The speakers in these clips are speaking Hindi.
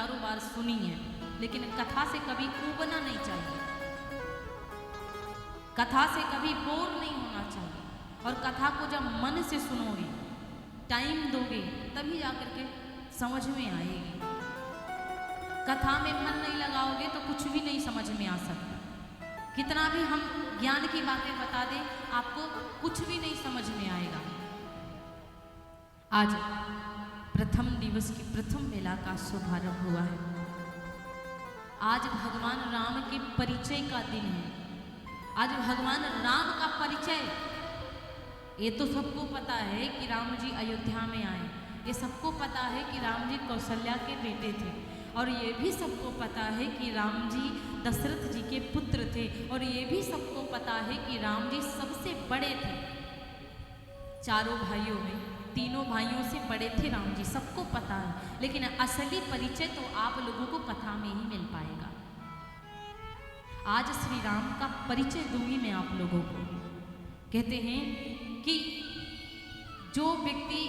हजारों बार सुनी है, लेकिन कथा से कभी ऊबना नहीं चाहिए, कथा से कभी बोर नहीं होना चाहिए। और कथा को जब मन से सुनोगे, टाइम दोगे, तभी जाकर के समझ में आएगी। कथा में मन नहीं लगाओगे तो कुछ भी नहीं समझ में आ सकता। कितना भी हम ज्ञान की बातें बता दें, आपको कुछ भी नहीं समझ में आएगा। आज प्रथम दिवस की प्रथम बेला का शुभारंभ हुआ है। आज भगवान राम के परिचय का दिन है। आज भगवान राम का परिचय, ये तो सबको पता है कि राम जी अयोध्या में आए, ये सबको पता है कि राम जी कौशल्या के बेटे थे, और ये भी सबको पता है कि राम जी दशरथ जी के पुत्र थे, और ये भी सबको पता है कि राम जी सबसे बड़े थे। चारों भाइयों में तीनों भाइयों से बड़े थे राम जी, सबको पता है। लेकिन असली परिचय तो आप लोगों को कथा में ही मिल पाएगा। आज श्री राम का परिचय दूंगी मैं आप लोगों को। कहते हैं कि जो व्यक्ति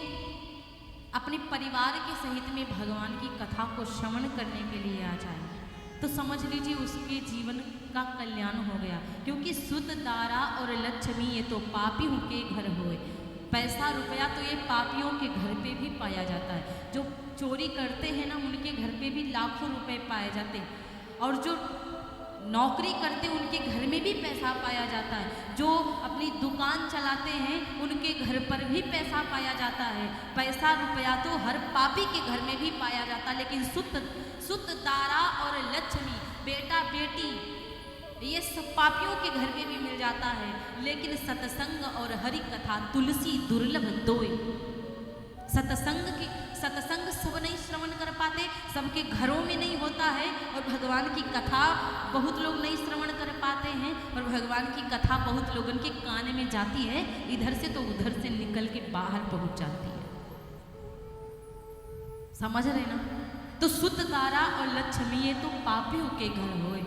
अपने परिवार के सहित में भगवान की कथा को श्रवण करने के लिए आ जाए, तो समझ लीजिए उसके जीवन का कल्याण हो गया। क्योंकि शुद्ध दारा और लक्ष्मी ये तो पापियों के घर होए। पैसा रुपया तो ये पापियों के घर पे भी पाया जाता है। जो चोरी करते हैं ना, उनके घर पे भी लाखों रुपए पाए जाते हैं, और जो नौकरी करते उनके घर में भी पैसा पाया जाता है। जो अपनी दुकान चलाते हैं उनके घर पर भी पैसा पाया जाता है। पैसा रुपया तो हर पापी के घर में भी पाया जाता है, लेकिन शुद्ध तारा और लक्ष्मी, बेटा बेटी, ये सब पापियों के घर में भी मिल जाता है। लेकिन सत्संग और हरि कथा तुलसी दुर्लभ दोय। सत्संग सब नहीं श्रवण कर पाते, सबके घरों में नहीं होता है, और भगवान की कथा बहुत लोग नहीं श्रवण कर पाते हैं, और भगवान की कथा बहुत लोगों के कान में जाती है, इधर से तो उधर से निकल के बाहर पहुंच जाती है। समझ रहे ना? तो शुद्ध तारा और लक्ष्मी ये तो पापियों के घर होए।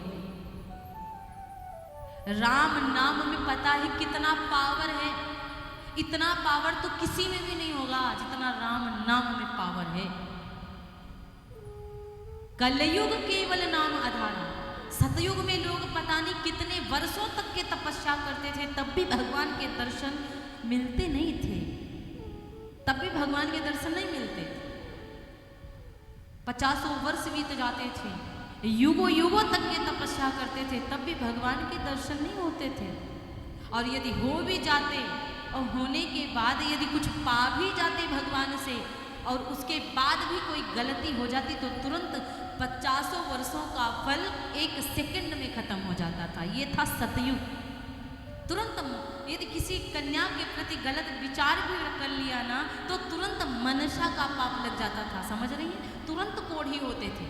राम नाम में पता है कितना पावर है। इतना पावर तो किसी में भी नहीं होगा जितना राम नाम में पावर है। कलयुग केवल नाम आधार। सतयुग में लोग पता नहीं कितने वर्षों तक के तपस्या करते थे, तब भी भगवान के दर्शन मिलते नहीं थे। तब भी भगवान के दर्शन नहीं मिलते। 50 वर्ष बीत जाते थे, युगों युगों तक के तपस्या करते थे, तब भी भगवान के दर्शन नहीं होते थे। और यदि हो भी जाते, और होने के बाद यदि कुछ पा भी जाते भगवान से, और उसके बाद भी कोई गलती हो जाती, तो तुरंत 50 वर्षों का फल 1 सेकंड में खत्म हो जाता था। ये था सतयुग। तुरंत यदि किसी कन्या के प्रति गलत विचार भी कर लिया ना, तो तुरंत मनसा का पाप लग जाता था। समझ रही है? तुरंत कोढ़ी होते थे।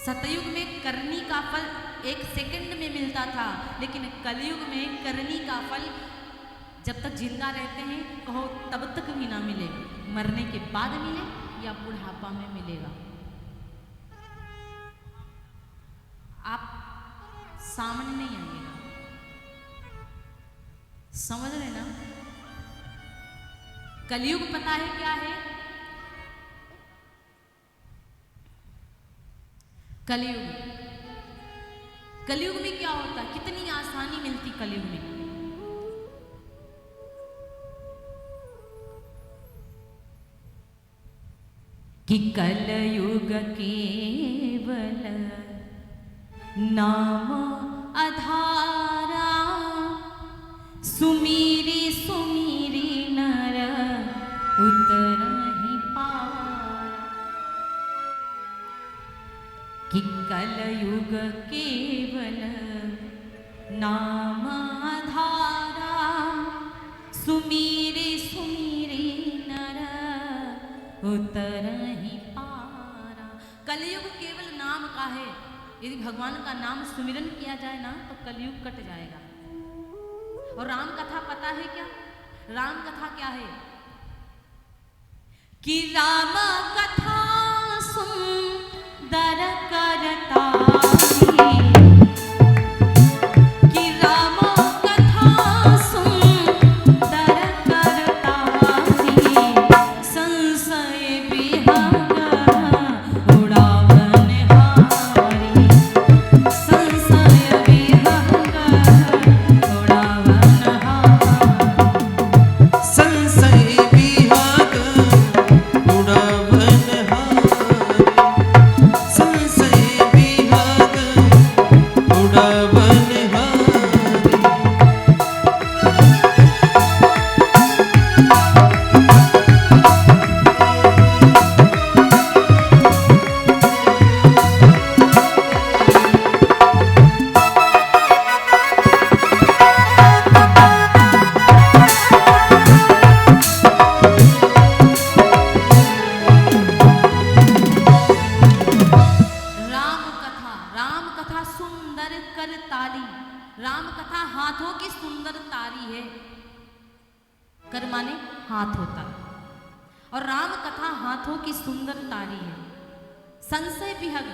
सतयुग में करनी का फल 1 सेकंड में मिलता था, लेकिन कलयुग में करनी का फल जब तक जिंदा रहते हैं कहो तब तक भी ना मिले, मरने के बाद मिले या बुढ़ापा में मिलेगा। आप सामने नहीं आइएगा। समझ रहे ना? कलयुग पता है क्या है? कलयुग में क्या होता है? कितनी आसानी मिलती कलयुग में। कि कलयुग केवल नाम आधारा, सुमीरी सुमीरी नर उतरहि पारा। कि कलयुग केवल नाम आधारा, सुमीरी सुमीरी नर उतरहि पारा। कलयुग केवल नाम का है। यदि भगवान का नाम सुमिरन किया जाए ना, तो कलयुग कट जाएगा। और राम कथा पता है क्या? राम कथा क्या है? कि राम कथा सुंदर करता उड़ाव राम कथा हाथों की सुंदर तारी है। कर माने हाथ होता है, और राम कथा हाथों की सुंदर तारी है। संशय विहग,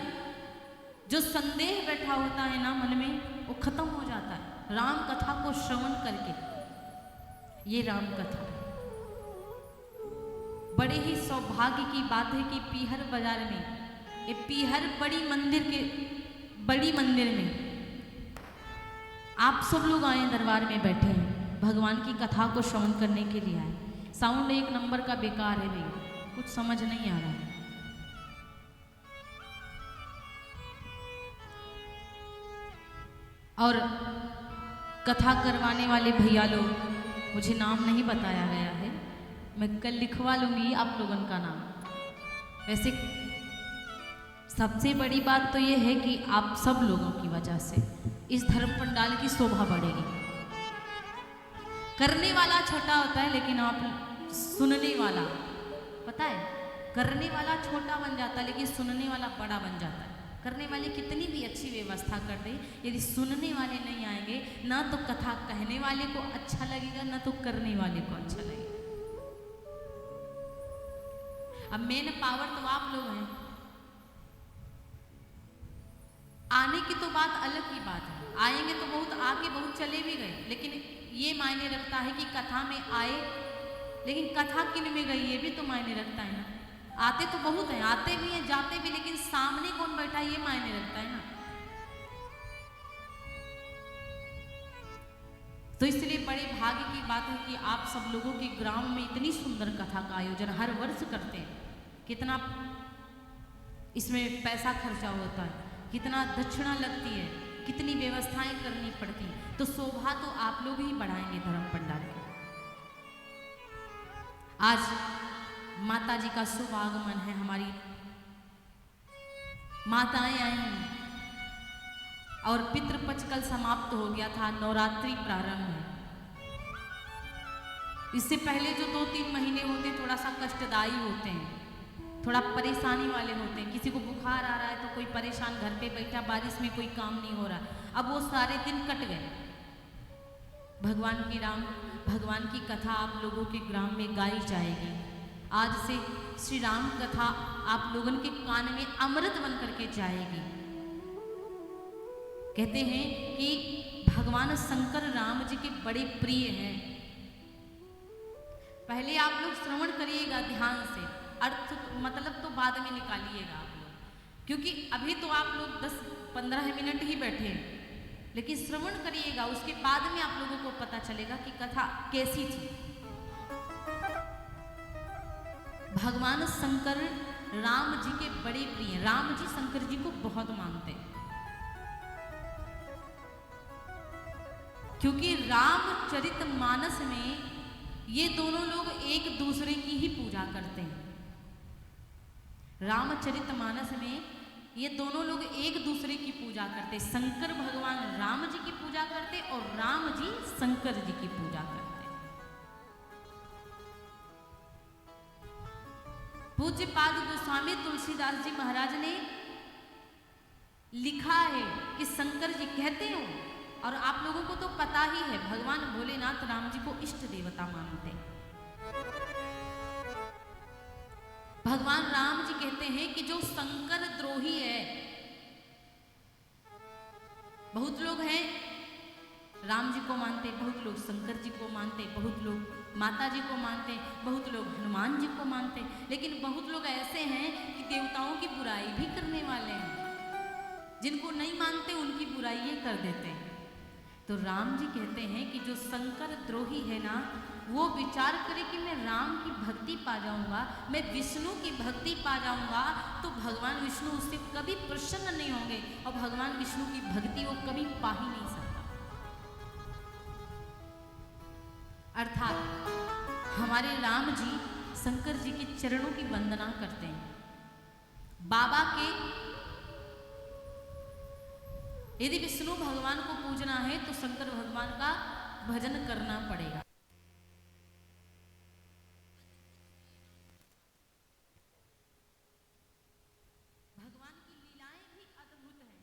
जो संदेह बैठा होता है ना मन में, वो खत्म हो जाता है राम कथा को श्रवण करके। ये राम कथा है। बड़े ही सौभाग्य की बात है कि पीहर बाजार में, ये पीहर बड़ी मंदिर में आप सब लोग आए, दरबार में बैठे हैं, भगवान की कथा को श्रवण करने के लिए आए। साउंड एक नंबर का बेकार है भैया, कुछ समझ नहीं आ रहा है। और कथा करवाने वाले भैया लोग, मुझे नाम नहीं बताया गया है, मैं कल लिखवा लूंगी आप लोगों का नाम। वैसे सबसे बड़ी बात तो ये है कि आप सब लोगों की वजह से इस धर्म पंडाल की शोभा बढ़ेगी। करने वाला छोटा होता है, लेकिन आप सुनने वाला, पता है, करने वाला छोटा बन जाता है लेकिन सुनने वाला बड़ा बन जाता है। करने वाले कितनी भी अच्छी व्यवस्था कर दे, यदि सुनने वाले नहीं आएंगे, ना तो कथा कहने वाले को अच्छा लगेगा, ना तो करने वाले को अच्छा लगेगा। अब मेन पावर तो आप लोग हैं। आने की तो बात अलग की बात है, आएंगे तो बहुत, आके बहुत चले भी गए, लेकिन ये मायने रखता है कि कथा में आए, लेकिन कथा किन में गई ये भी तो मायने रखता है ना। आते तो बहुत हैं, आते भी हैं, जाते भी, लेकिन सामने कौन बैठा ये मायने रखता है ना। तो इसलिए बड़े भाग्य की बात है कि आप सब लोगों के ग्राम में इतनी सुंदर कथा का आयोजन हर वर्ष करते हैं। कितना इसमें पैसा खर्चा होता है, कितना दक्षिणा लगती है, कितनी व्यवस्थाएं करनी पड़ती हैं, तो शोभा तो आप लोग ही बढ़ाएंगे धर्म पंडाल की। आज माता जी का शुभ आगमन है, हमारी माताएं आई हैं, और पितृपक्ष कल समाप्त हो गया था, नवरात्रि प्रारंभ है। इससे पहले जो 2-3 महीने होते हैं थोड़ा सा कष्टदायी होते हैं, थोड़ा परेशानी वाले होते हैं। किसी को बुखार आ रहा है तो कोई परेशान घर पे बैठा, बारिश में कोई काम नहीं हो रहा, अब वो सारे दिन कट गए। भगवान की कथा आप लोगों के ग्राम में गाई जाएगी। आज से श्री राम कथा आप लोगों के कान में अमृत बन करके जाएगी। कहते हैं कि भगवान शंकर राम जी के बड़े प्रिय हैं। पहले आप लोग श्रवण करिएगा ध्यान से, अर्थ मतलब तो बाद में निकालिएगा आप लोग, क्योंकि अभी तो आप लोग 10-15 मिनट ही बैठे हैं, लेकिन श्रवण करिएगा, उसके बाद में आप लोगों को पता चलेगा कि कथा कैसी थी। भगवान शंकर राम जी के बड़े प्रिय, राम जी शंकर जी को बहुत मानते हैं, क्योंकि रामचरितमानस में ये दोनों लोग एक दूसरे की ही पूजा करते हैं। रामचरितमानस में ये दोनों लोग एक दूसरे की पूजा करते, शंकर भगवान राम जी की पूजा करते और राम जी शंकर जी की पूजा करते। पूज्यपाद गोस्वामी तुलसीदास जी महाराज ने लिखा है कि शंकर जी कहते हो, और आप लोगों को तो पता ही है, भगवान भोलेनाथ राम जी को इष्ट देवता मानते हैं। भगवान राम जी कहते हैं कि जो शंकर द्रोही है, बहुत लोग हैं राम जी को मानते, बहुत लोग शंकर जी को मानते, बहुत लोग माता जी को मानते, बहुत लोग हनुमान जी को मानते, लेकिन बहुत लोग ऐसे हैं कि देवताओं की बुराई भी करने वाले हैं, जिनको नहीं मानते उनकी बुराई ये कर देते हैं। तो राम जी कहते हैं कि जो शंकर द्रोही है ना, वो विचार करे कि मैं राम की भक्ति पा जाऊंगा, मैं विष्णु की भक्ति पा जाऊंगा, तो भगवान विष्णु उससे कभी प्रसन्न नहीं होंगे, और भगवान विष्णु की भक्ति वो कभी पा ही नहीं सकता। अर्थात हमारे राम जी शंकर जी के चरणों की वंदना करते हैं। बाबा के, यदि विष्णु भगवान को पूजना है तो शंकर भगवान का भजन करना पड़ेगा। भगवान की लीलाएं भी अद्भुत हैं।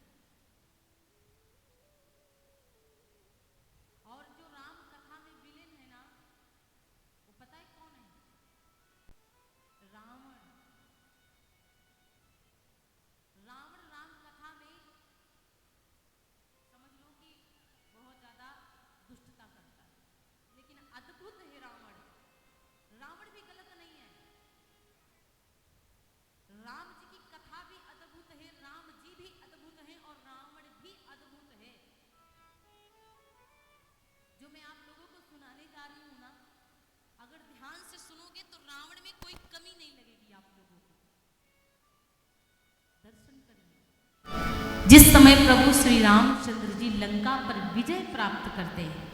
मैं आप लोगों को सुनाने जा रही हूँ ना, अगर ध्यान से सुनोगे तो रावण में कोई कमी नहीं लगेगी आप लोगों को। दर्शन करिए। जिस समय प्रभु श्री रामचंद्र जी लंका पर विजय प्राप्त करते हैं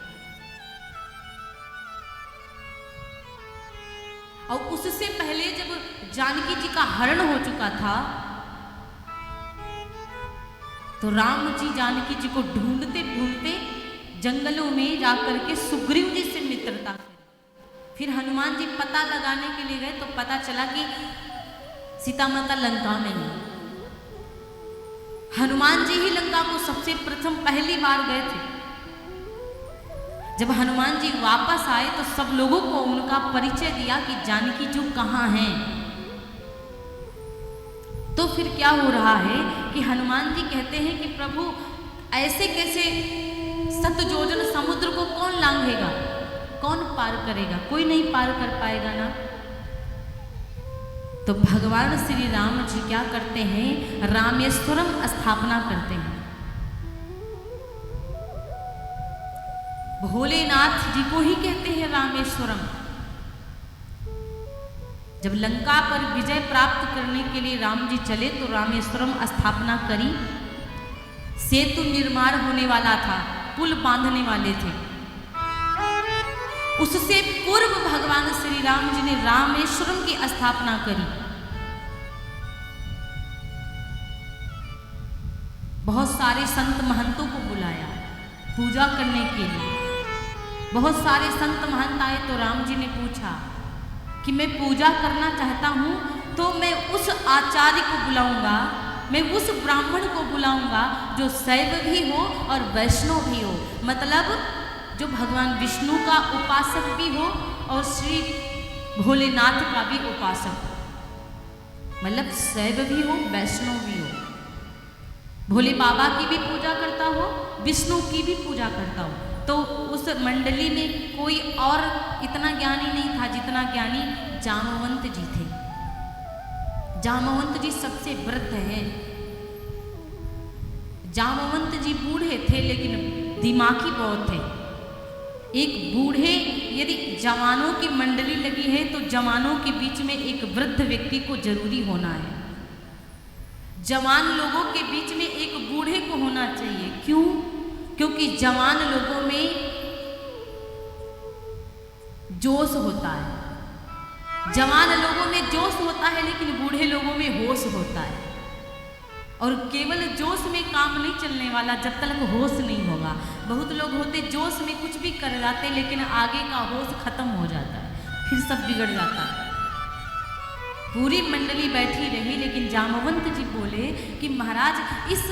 और उससे पहले जब जानकी जी का हरण हो चुका था तो राम जी जानकी जी को ढूंढते ढूंढते जंगलों में जाकर के सुग्रीव जी से मित्रता करी। फिर हनुमान जी पता लगाने के लिए गए तो पता चला कि सीता माता लंका में है। हनुमान जी ही लंका को सबसे प्रथम पहली बार गए थे। जब हनुमान जी वापस आए तो सब लोगों को उनका परिचय दिया कि जानकी जी कहाँ हैं। तो फिर क्या हो रहा है कि हनुमान जी कहते हैं कि प्रभु ऐसे कैसे 7 योजन समुद्र को कौन लांघेगा, कौन पार करेगा, कोई नहीं पार कर पाएगा ना। तो भगवान श्री राम जी क्या करते हैं, रामेश्वरम स्थापना करते हैं। भोलेनाथ जी को ही कहते हैं रामेश्वरम। जब लंका पर विजय प्राप्त करने के लिए राम जी चले तो रामेश्वरम स्थापना करी। सेतु निर्माण होने वाला था, पुल बांधने वाले थे। उससे पूर्व भगवान श्री राम जी ने रामेश्वरम की स्थापना करी। बहुत सारे संत महंतों को बुलाया पूजा करने के लिए। बहुत सारे संत महंत आए तो राम जी ने पूछा कि मैं पूजा करना चाहता हूँ तो मैं उस आचार्य को बुलाऊंगा, मैं उस ब्राह्मण को बुलाऊंगा जो शैव भी हो और वैष्णव भी हो, मतलब जो भगवान विष्णु का उपासक भी हो और श्री भोलेनाथ का भी उपासक हो, मतलब शैव भी हो वैष्णव भी हो, भोले बाबा की भी पूजा करता हो, विष्णु की भी पूजा करता हो। तो उस मंडली में कोई और इतना ज्ञानी नहीं था जितना ज्ञानी जामवंत जी थे। जामवंत जी सबसे वृद्ध हैं। जामवंत जी बूढ़े थे लेकिन दिमागी बहुत थे। एक बूढ़े यदि जवानों की मंडली लगी है तो जवानों के बीच में एक वृद्ध व्यक्ति को जरूरी होना है। जवान लोगों के बीच में एक बूढ़े को होना चाहिए। क्यों? क्योंकि जवान लोगों में जोश होता है, जवान लोगों में जोश होता है लेकिन बूढ़े लोगों में होश होता है। और केवल जोश में काम नहीं चलने वाला जब तक होश नहीं होगा। बहुत लोग होते जोश में कुछ भी कर जाते लेकिन आगे का होश खत्म हो जाता है, फिर सब बिगड़ जाता है। पूरी मंडली बैठी रही लेकिन जामवंत जी बोले कि महाराज इस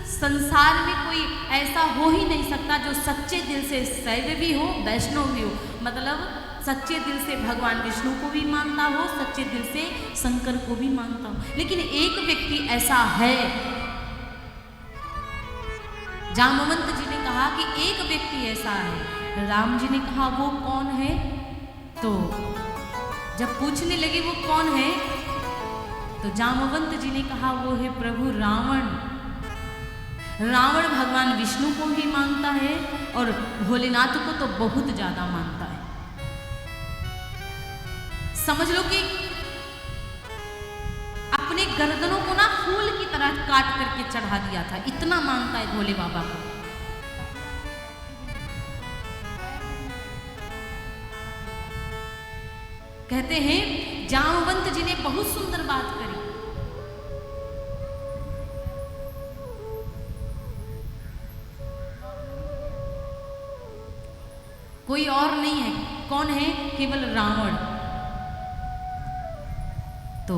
संसार में कोई ऐसा हो ही नहीं सकता जो सच्चे दिल से शैव भी हो वैष्णव भी हो, मतलब सच्चे दिल से भगवान विष्णु को भी मानता हो, सच्चे दिल से शंकर को भी मानता हो। लेकिन एक व्यक्ति ऐसा है। जामवंत जी ने कहा कि एक व्यक्ति ऐसा है। राम जी ने कहा वो कौन है? तो जब पूछने लगे वो कौन है तो जामवंत जी ने कहा वो है प्रभु रावण। रावण भगवान विष्णु को भी मानता है और भोलेनाथ को तो बहुत ज्यादा मानता है। समझ लो कि अपने गर्दनों को ना फूल की तरह काट करके चढ़ा दिया था, इतना मानता है भोले बाबा को। कहते हैं जामवंत जी ने बहुत सुंदर बात करी। कोई और नहीं है। कौन है? केवल रावण। तो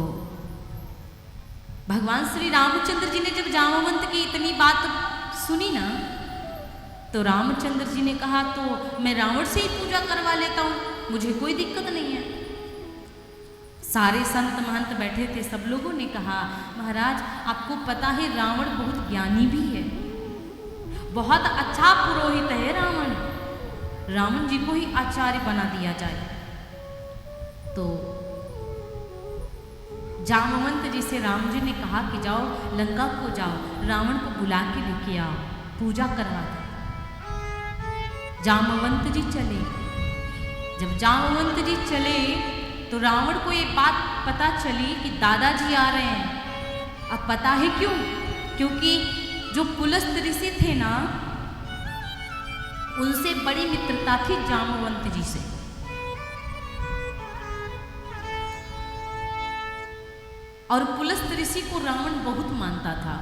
भगवान श्री रामचंद्र जी ने जब जामवंत की इतनी बात सुनी ना तो रामचंद्र जी ने कहा तो मैं रावण से ही पूजा करवा लेता हूं, मुझे कोई दिक्कत नहीं है। सारे संत महंत बैठे थे, सब लोगों ने कहा महाराज आपको पता है रावण बहुत ज्ञानी भी है, बहुत अच्छा पुरोहित है रावण, रावण जी को ही आचार्य बना दिया जाए। तो जामवंत जी से राम जी ने कहा कि जाओ लंका को जाओ, रावण को बुला के लेके आओ, पूजा करवा दो। जामवंत जी चले। जब जामवंत जी चले तो रावण को ये बात पता चली कि दादाजी आ रहे हैं। अब पता है क्यों? क्योंकि जो पुलस्त ऋषि थे ना, उनसे बड़ी मित्रता थी जामवंत जी से। और पुलस्त ऋषि को रावण बहुत मानता था।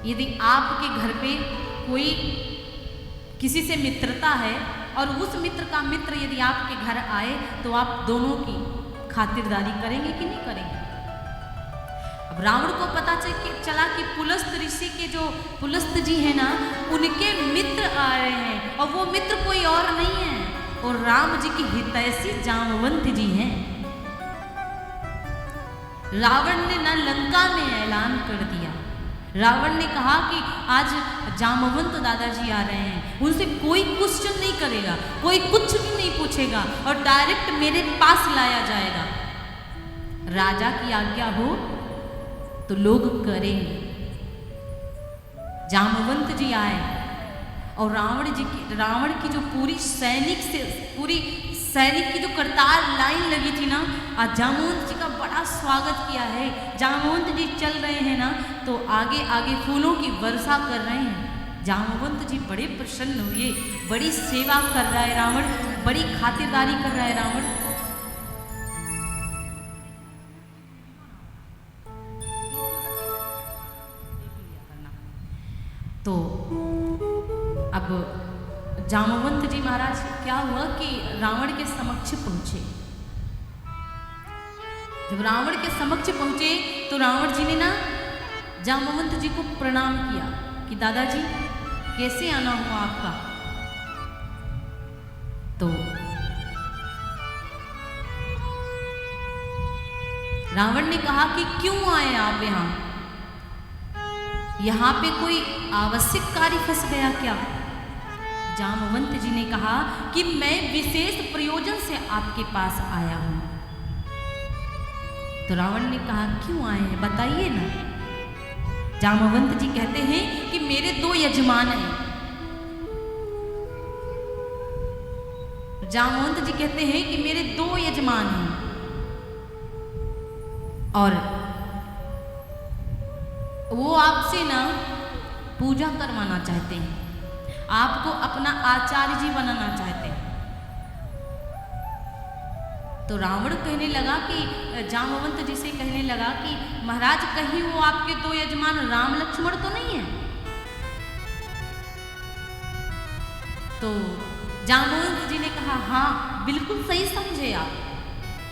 यदि आपके घर पे कोई किसी से मित्रता है और उस मित्र का मित्र यदि आपके घर आए तो आप दोनों की खातिरदारी करेंगे कि नहीं करेंगे? अब रावण को पता चला कि पुलस्त ऋषि के जो पुलस्त जी है ना, उनके मित्र आ रहे हैं और वो मित्र कोई और नहीं है और राम जी की हितैषी जामवंत जी हैं। रावण ने ना लंका में ऐलान कर दिया। रावण ने कहा कि आज जामवंत दादाजी आ रहे हैं, उनसे कोई क्वेश्चन नहीं करेगा, कोई कुछ भी नहीं पूछेगा और डायरेक्ट मेरे पास लाया जाएगा। राजा की आज्ञा हो तो लोग करेंगे। जामवंत जी आए और रावण की जो पूरी सैनिक की जो कतार लाइन लगी थी ना, आज जामवंत जी का बड़ा स्वागत किया है। जामवंत जी चल रहे हैं ना तो आगे आगे फूलों की वर्षा कर रहे हैं। जामवंत जी बड़े प्रसन्न हुए, बड़ी सेवा कर रहा है रावण, बड़ी खातिरदारी कर रहा है रावण। तो अब जामवंत जी महाराज क्या हुआ कि रावण के समक्ष पहुंचे। जब रावण के समक्ष पहुंचे तो रावण जी ने ना जामवंत जी को प्रणाम किया कि दादाजी कैसे आना हुआ आपका। तो रावण ने कहा कि क्यों आए आप यहाँ पे कोई आवश्यक कार्य फंस गया क्या? जामवंत जी ने कहा कि मैं विशेष प्रयोजन से आपके पास आया हूं। तो रावण ने कहा क्यों आए हैं बताइए ना। जामवंत जी कहते हैं कि मेरे दो यजमान हैं। जामवंत जी कहते हैं कि मेरे दो यजमान हैं और वो आपसे ना पूजा करवाना चाहते हैं, आपको अपना आचार्य जी बनाना चाहते हैं। तो रावण कहने लगा कि जामवंत जी से कहने लगा कि महाराज कहीं वो आपके दो यजमान राम लक्ष्मण तो नहीं है? तो जामवंत जी ने कहा हाँ बिल्कुल सही समझे आप,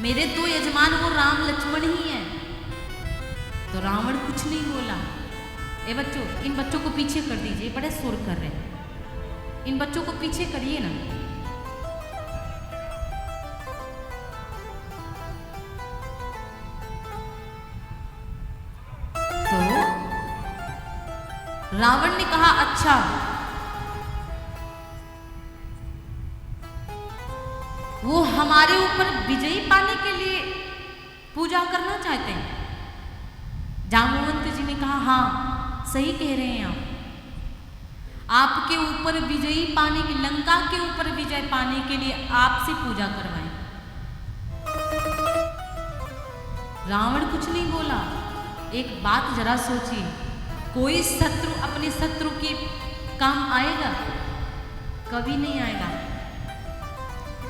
मेरे दो यजमान वो राम लक्ष्मण ही हैं। तो रावण कुछ नहीं बोला। ए बच्चों, इन बच्चों को पीछे कर दीजिए, बड़े शोर कर रहे हैं, इन बच्चों को पीछे करिए ना। तो रावण ने कहा अच्छा, वो हमारे ऊपर विजयी पाने के लिए पूजा करना चाहते हैं। जामवंत जी ने कहा हाँ सही कह रहे हैं आपके ऊपर विजयी पाने की, लंका के ऊपर विजय पाने के लिए आपसे पूजा करवाएं। रावण कुछ नहीं बोला। एक बात जरा सोचिए, कोई शत्रु अपने शत्रु के काम आएगा? कभी नहीं आएगा।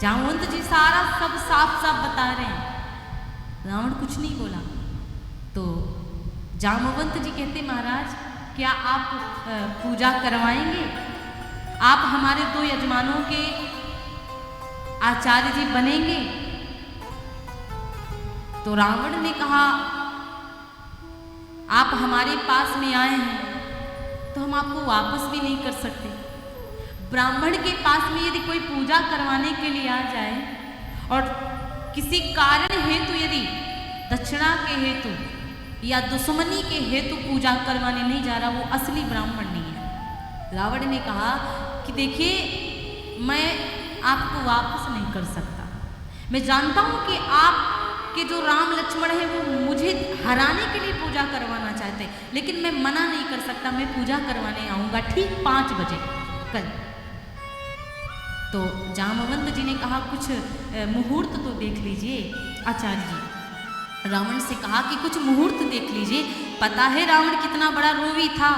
जामवंत जी सारा सब साफ साफ बता रहे हैं। रावण कुछ नहीं बोला। तो जामवंत जी कहते महाराज क्या आप पूजा करवाएंगे? आप हमारे दो यजमानों के आचार्य जी बनेंगे? तो रावण ने कहा आप हमारे पास में आए हैं तो हम आपको वापस भी नहीं कर सकते। ब्राह्मण के पास में यदि कोई पूजा करवाने के लिए आ जाए और किसी कारण हेतु यदि दक्षिणा के हेतु या दुश्मनी के हेतु पूजा करवाने नहीं जा रहा, वो असली ब्राह्मण नहीं है। रावण ने कहा कि देखिए मैं आपको वापस नहीं कर सकता। मैं जानता हूं कि आपके जो राम लक्ष्मण है वो मुझे हराने के लिए पूजा करवाना चाहते हैं, लेकिन मैं मना नहीं कर सकता। मैं पूजा करवाने आऊँगा ठीक 5 बजे। कल। तो जामवंत जी ने कहा कुछ मुहूर्त तो देख लीजिए आचार्य जी। रावण से कहा कि कुछ मुहूर्त देख लीजिए। पता है रावण कितना बड़ा रोवी था,